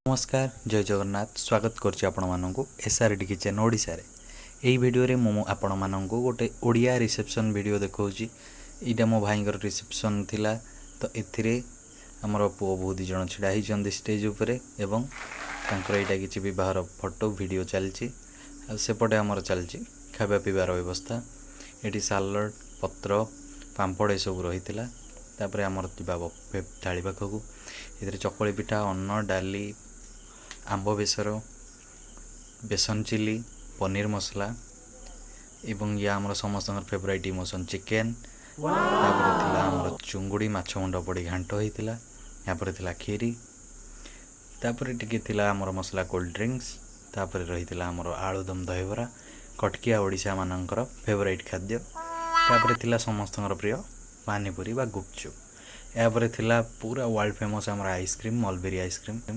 नमस्कार जय जगन्नाथ स्वागत करछि आपण माननकु एसआरडी किचन ओडिसा रे। एई वीडियो रे मो आपण माननकु गोटे ओडिया रिसेप्शन वीडियो देखौछि। एटा मो भाईंगर रिसेप्शन थिला तो एथिरे हमर पुओ बहुत जण छिडा ही जंदी स्टेज ऊपर एवं तांकर एटा किछि विवाहर फोटो वीडियो चलछि। आ सेपटे हमर चलछि खाबा पीबार व्यवस्था। एटी सालड पत्र पांपड़ ए सब रहितिला। तापरे हमर तिबा थाली पाखकु एथिरे चकली पिठा अन्न डाली आंब बेसर बेसन चिली पनीर मसला एवं या आमर समस्त फेवरेट इमोशन चिकेन। तापर थिला आमर चुंगुड़ी माछ मुंड पड़ी घांट होइतिला। यापर थिला खीरी। तापर टिके थिला आमर मसला कोल्ड ड्रिंक्स। तापर रहितिला आमर आलुदम दहीबरा कटकिया ओडिसा मानकर फेवरेट खाद्य। तापर थिला समस्त प्रिय पानीपुरी बा गुपचुप। यापर थिला पूरा वर्ल्ड फेमस आमर आइसक्रीम मलबेरी आइसक्रीम।